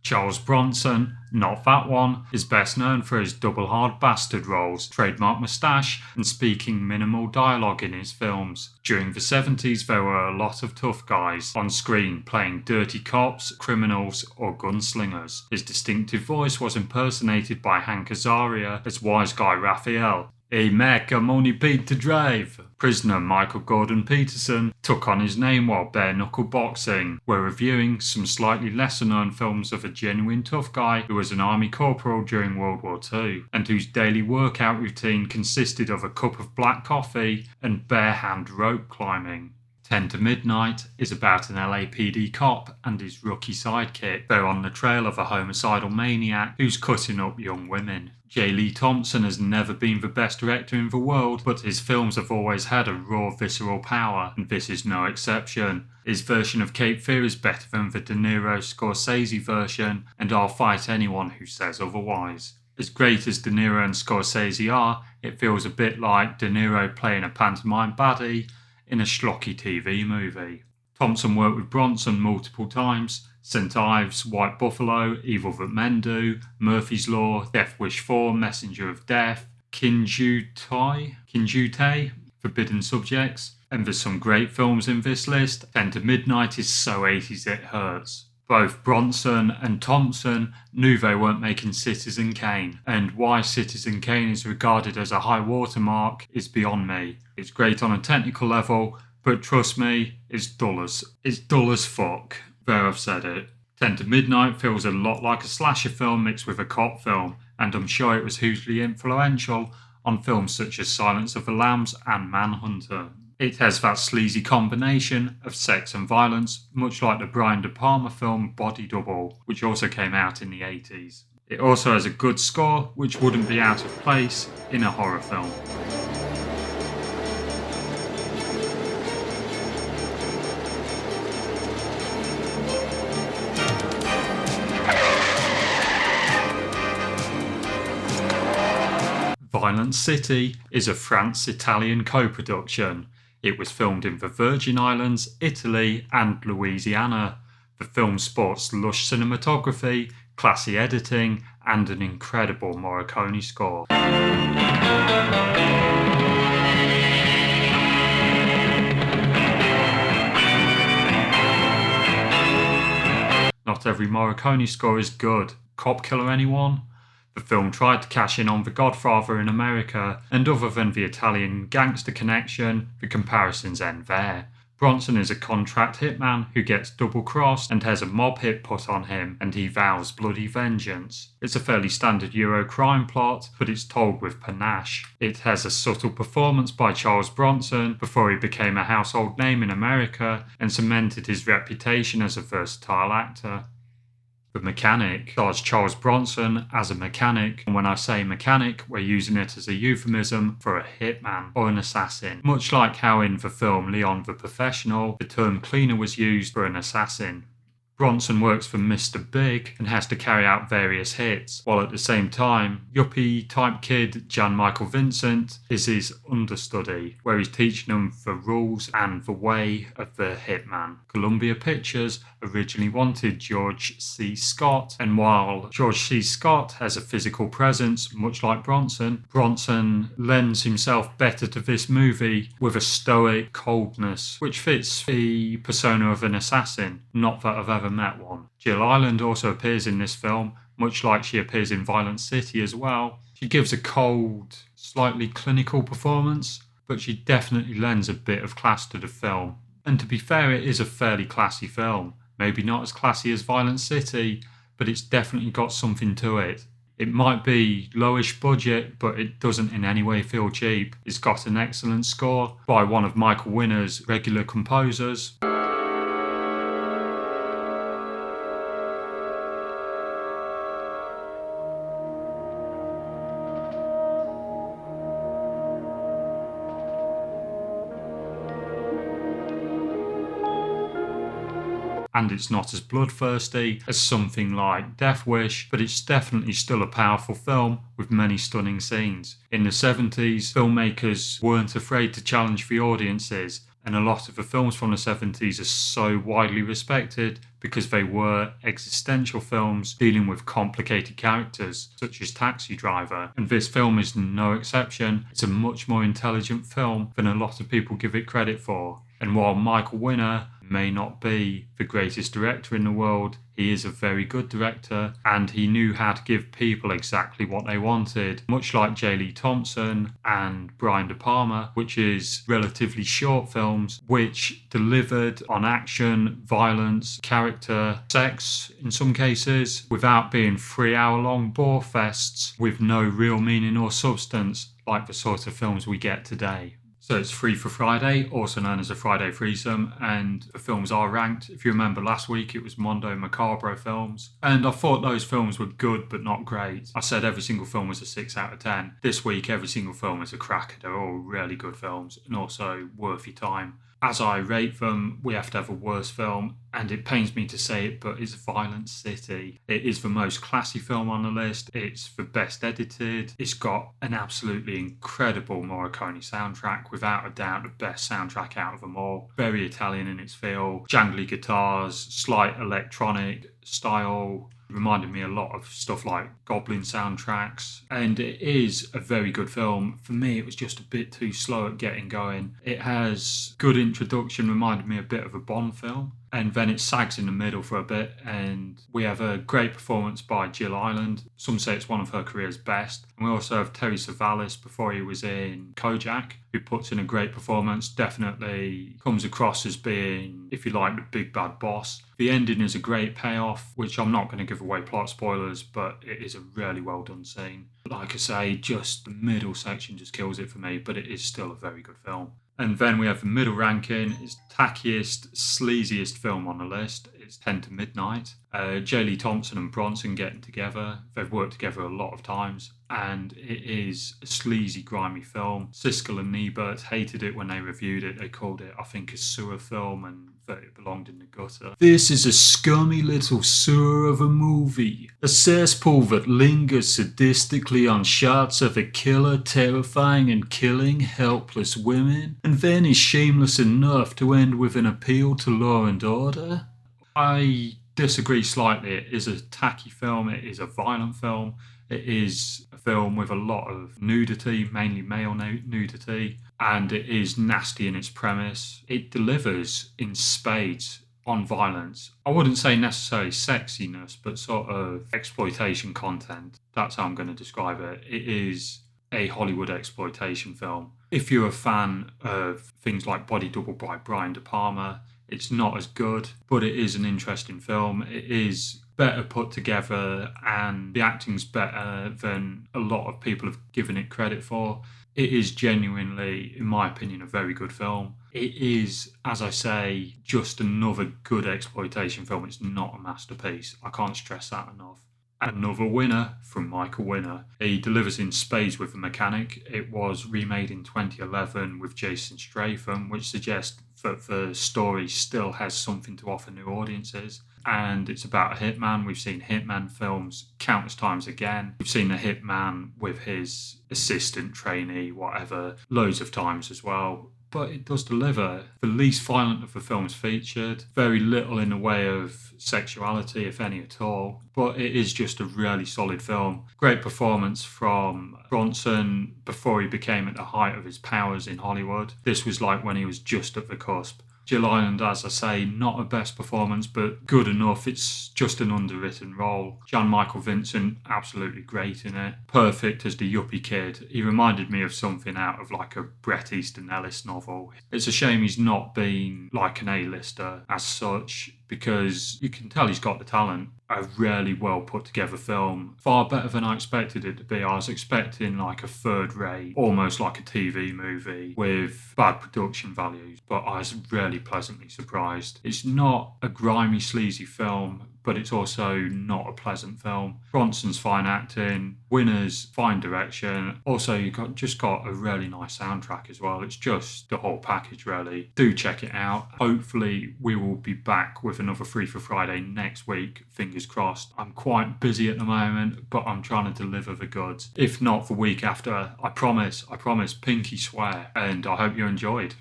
Charles Bronson, not that one, is best known for his double hard bastard roles, trademark moustache, and speaking minimal dialogue in his films. During the 70s, there were a lot of tough guys on screen playing dirty cops, criminals, or gunslingers. His distinctive voice was impersonated by Hank Azaria as wise guy Raphael. Hey Mac, I'm only paid to drive. Prisoner Michael Gordon Peterson took on his name while bare-knuckle boxing. We're reviewing some slightly lesser-known films of a genuine tough guy who was an army corporal during World War II, and whose daily workout routine consisted of a cup of black coffee and bare-hand rope climbing. 10 to Midnight is about an LAPD cop and his rookie sidekick. They're on the trail of a homicidal maniac who's cutting up young women. J. Lee Thompson has never been the best director in the world, but his films have always had a raw, visceral power, and this is no exception. His version of Cape Fear is better than the De Niro Scorsese version, and I'll fight anyone who says otherwise. As great as De Niro and Scorsese are, it feels a bit like De Niro playing a pantomime baddie in a schlocky TV movie. Thompson worked with Bronson multiple times. St. Ives, White Buffalo, Evil That Men Do, Murphy's Law, Death Wish 4, Messenger of Death, Kinjutei, Forbidden Subjects, and there's some great films in this list. 10 to Midnight is so 80s it hurts. Both Bronson and Thompson knew they weren't making Citizen Kane, and why Citizen Kane is regarded as a high watermark is beyond me. It's great on a technical level, but trust me, it's dull as fuck. There, I've said it. 10 to Midnight feels a lot like a slasher film mixed with a cop film, and I'm sure it was hugely influential on films such as Silence of the Lambs and Manhunter. It has that sleazy combination of sex and violence, much like the Brian De Palma film Body Double, which also came out in the 80s. It also has a good score, which wouldn't be out of place in a horror film. Violent City is a France-Italian co-production. It was filmed in the Virgin Islands, Italy, and Louisiana. The film sports lush cinematography, classy editing, and an incredible Morricone score. Not every Morricone score is good. Cop Killer anyone? The film tried to cash in on The Godfather in America, and other than the Italian gangster connection, the comparisons end there. Bronson is a contract hitman who gets double-crossed and has a mob hit put on him, and he vows bloody vengeance. It's a fairly standard Euro crime plot, but it's told with panache. It has a subtle performance by Charles Bronson before he became a household name in America and cemented his reputation as a versatile actor. The Mechanic stars Charles Bronson as a mechanic, and when I say mechanic, we're using it as a euphemism for a hitman or an assassin. Much like how in the film Leon the Professional, the term cleaner was used for an assassin. Bronson works for Mr. Big and has to carry out various hits, while at the same time, yuppie-type kid Jan Michael Vincent is his understudy, where he's teaching him the rules and the way of the hitman. Columbia Pictures originally wanted George C. Scott, and while George C. Scott has a physical presence, much like Bronson, Bronson lends himself better to this movie with a stoic coldness, which fits the persona of an assassin, not that I've ever met one. Jill Ireland also appears in this film, much like she appears in Violent City as well. She gives a cold, slightly clinical performance, but she definitely lends a bit of class to the film. And to be fair, it is a fairly classy film. Maybe not as classy as Violent City, but it's definitely got something to it. It might be lowish budget, but it doesn't in any way feel cheap. It's got an excellent score by one of Michael Winner's regular composers. And it's not as bloodthirsty as something like Death Wish, but it's definitely still a powerful film with many stunning scenes. In the 70s, filmmakers weren't afraid to challenge the audiences, And a lot of the films from the 70s are so widely respected because they were existential films dealing with complicated characters, such as Taxi Driver. And this film is no exception. It's a much more intelligent film than a lot of people give it credit for. And while Michael Winner may not be the greatest director in the world, he is a very good director, and he knew how to give people exactly what they wanted, much like J. Lee Thompson and Brian De Palma, which is relatively short films which delivered on action, violence, character, sex in some cases, without being 3-hour-long bore fests with no real meaning or substance like the sort of films we get today. So it's Free for Friday, also known as a Friday threesome, and the films are ranked. If you remember last week, it was Mondo Macabro films, and I thought those films were good but not great. I said every single film was a 6 out of 10. This week, every single film is a cracker. They're all really good films and also worth your time. As I rate them, we have to have a worst film, and it pains me to say it, but it's Violent City. It is the most classy film on the list. It's the best edited. It's got an absolutely incredible Morricone soundtrack, without a doubt the best soundtrack out of them all. Very Italian in its feel, jangly guitars, slight electronic style. Reminded me a lot of stuff like Goblin soundtracks, and it is a very good film. For me, it was just a bit too slow at getting going. It has good introduction, reminded me a bit of a Bond film, and then it sags in the middle for a bit, and we have a great performance by Jill Ireland. Some say it's one of her career's best. And we also have Terry Savalas before he was in Kojak, who puts in a great performance, definitely comes across as being, if you like, the big bad boss. The ending is a great payoff, which I'm not going to give away plot spoilers, but it is a really well done scene. Like I say, just the middle section just kills it for me, but it is still a very good film. And then we have the middle ranking. It's tackiest, sleaziest film on the list. It's 10 to Midnight. J. Lee Thompson and Bronson getting together. They've worked together a lot of times, and it is a sleazy, grimy film. Siskel and Ebert hated it when they reviewed it. They called it, I think, a sewer film, and that it belonged in the gutter. This is a scummy little sewer of a movie. A cesspool that lingers sadistically on shots of a killer terrifying and killing helpless women, and then is shameless enough to end with an appeal to law and order. I disagree slightly. It is a tacky film. It is a violent film. It is a film with a lot of nudity, mainly male nudity, and it is nasty in its premise. It delivers in spades on violence. I wouldn't say necessarily sexiness, but sort of exploitation content. That's how I'm going to describe it. It is a Hollywood exploitation film. If you're a fan of things like Body Double by Brian De Palma, it's not as good, but it is an interesting film. It is better put together, and the acting's better than a lot of people have given it credit for. It is genuinely, in my opinion, a very good film. It is, as I say, just another good exploitation film. It's not a masterpiece. I can't stress that enough. Another winner from Michael Winner. He delivers in spades with The Mechanic. It was remade in 2011 with Jason Statham, which suggests that the story still has something to offer new audiences. And it's about a hitman. We've seen hitman films countless times again. We've seen a hitman with his assistant, trainee, whatever, loads of times as well. But it does deliver. The least violent of the films featured. Very little in the way of sexuality, if any at all. But it is just a really solid film. Great performance from Bronson before he became at the height of his powers in Hollywood. This was like when he was just at the cusp. Jill Ireland, as I say, not a best performance, but good enough. It's just an underwritten role. Jan Michael Vincent, absolutely great in it. Perfect as the yuppie kid. He reminded me of something out of like a Bret Easton Ellis novel. It's a shame he's not been like an A-lister as such, because you can tell he's got the talent. A really well put together film. Far better than I expected it to be. I was expecting like a third rate, almost like a TV movie with bad production values, but I was really pleasantly surprised. It's not a grimy, sleazy film, but it's also not a pleasant film. Bronson's fine acting, Winner's fine direction. Also, you just got a really nice soundtrack as well. It's just the whole package, really. Do check it out. Hopefully, we will be back with another Free for Friday next week. Fingers crossed. I'm quite busy at the moment, but I'm trying to deliver the goods. If not the week after, I promise, pinky swear. And I hope you enjoyed.